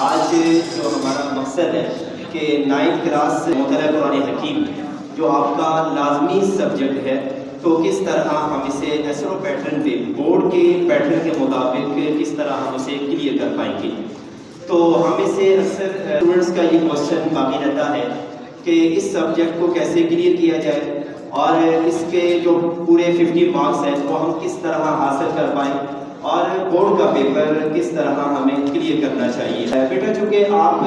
آج جو ہمارا مقصد ہے کہ 9th کلاس مطالعہ قرآن حکیم جو آپ کا لازمی سبجیکٹ ہے، تو کس طرح ہم اسے ایسرو پیٹرن پہ بورڈ کے پیٹرن کے مطابق کس طرح ہم اسے کلیئر کر پائیں گے۔ تو ہمیں سے اکثر اسٹوڈنٹس کا یہ کوشچن باقی رہتا ہے کہ اس سبجیکٹ کو کیسے کلیئر کیا جائے اور اس کے جو پورے 50 مارکس ہیں وہ ہم کس طرح حاصل کر پائیں اور بورڈ کا پیپر کس طرح ہمیں کلیئر کرنا چاہیے۔ بیٹا چونکہ آپ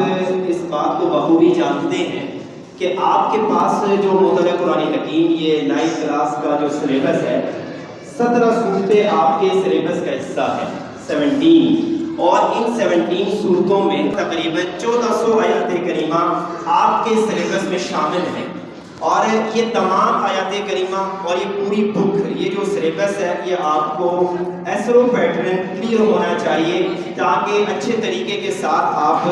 اس بات کو بخوبی جانتے ہیں کہ آپ کے پاس جو مطالعہ قرآن حکیم یہ 9th کلاس کا جو سلیبس ہے 17 صورتیں آپ کے سلیبس کا حصہ ہے 17، اور ان 17 صورتوں میں تقریباً 1400 آیات کریمہ آپ کے سلیبس میں شامل ہیں، اور یہ تمام آیات کریمہ اور یہ پوری بک یہ جو سلیبس ہے یہ آپ کو ایسرو پیٹرن کلیئر ہونا چاہیے تاکہ اچھے طریقے کے ساتھ آپ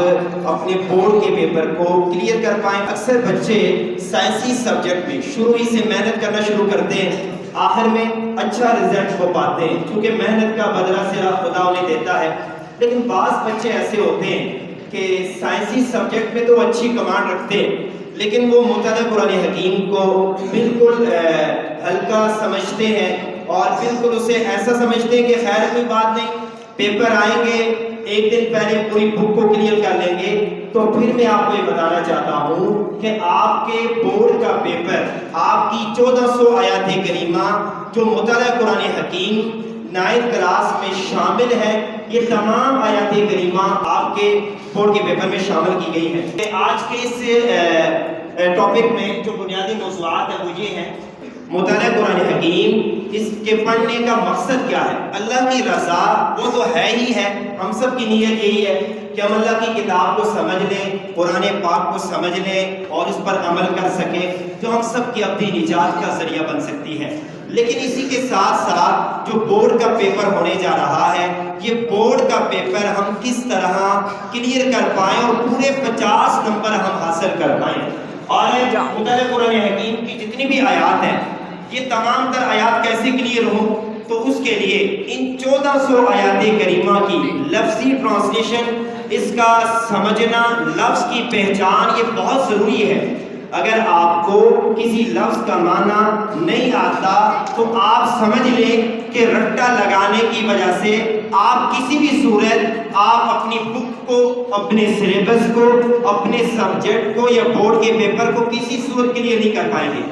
اپنے بورڈ کے پیپر کو کلیئر کر پائیں۔ اکثر بچے سائنسی سبجیکٹ میں شروع ہی سے محنت کرنا شروع کرتے ہیں، آخر میں اچھا رزلٹ ہو پاتے ہیں کیونکہ محنت کا بدلہ صرا خدا انہیں دیتا ہے۔ لیکن بعض بچے ایسے ہوتے ہیں کہ سائنسی سبجیکٹ میں تو اچھی کمانڈ رکھتے ہیں لیکن وہ مطالعہ قرآن حکیم کو بالکل ہلکا سمجھتے ہیں اور بالکل اسے ایسا سمجھتے ہیں کہ خیر کوئی بات نہیں، پیپر آئیں گے ایک دن پہلے پوری بک کو کلیئر کر لیں گے۔ تو پھر میں آپ کو یہ بتانا چاہتا ہوں کہ آپ کے بورڈ کا پیپر آپ کی 1400 آیات کریمہ جو مطالعہ قرآن حکیم 9th کلاس میں شامل ہے، یہ تمام آیات کریمہ آپ کے بورڈ کے پیپر میں شامل کی گئی ہے۔ آج کے اس ٹاپک میں جو بنیادی موضوعات ہیں وہ یہ ہیں مطالعہ قرآن حکیم، اس کے پڑھنے کا مقصد کیا ہے۔ اللہ کی رضا وہ تو ہے ہی ہے، ہم سب کی نیت یہی ہے کہ ہم اللہ کی کتاب کو سمجھ لیں، قرآن پاک کو سمجھ لیں اور اس پر عمل کر سکیں جو ہم سب کی اپنی نجات کا ذریعہ بن سکتی ہے۔ لیکن اسی کے ساتھ ساتھ جو بورڈ کا پیپر ہونے جا رہا ہے، یہ بورڈ کا پیپر ہم کس طرح کلیئر کر پائیں اور پورے 50 نمبر ہم حاصل کر پائیں۔ اور مطالعہ قرآن حکیم کی جتنی بھی آیات ہیں یہ تمام تر آیات کیسے کلیئر ہوں، تو اس کے لیے ان 1400 آیات کریمہ کی لفظی ٹرانسلیشن، اس کا سمجھنا، لفظ کی پہچان یہ بہت ضروری ہے۔ اگر آپ کو کسی لفظ کا معنی نہیں آتا تو آپ سمجھ لیں کہ رٹا لگانے کی وجہ سے آپ کسی بھی صورت آپ اپنی بک کو، اپنے سلیبس کو، اپنے سبجیکٹ کو یا بورڈ کے پیپر کو کسی صورت کلیئر نہیں کر پائیں گے۔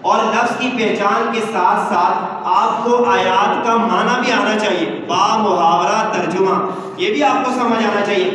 اور لفظ کی پہچان کے ساتھ ساتھ آپ کو آیات کا معنی بھی آنا چاہیے، با محاورہ ترجمہ یہ بھی آپ کو سمجھ آنا چاہیے۔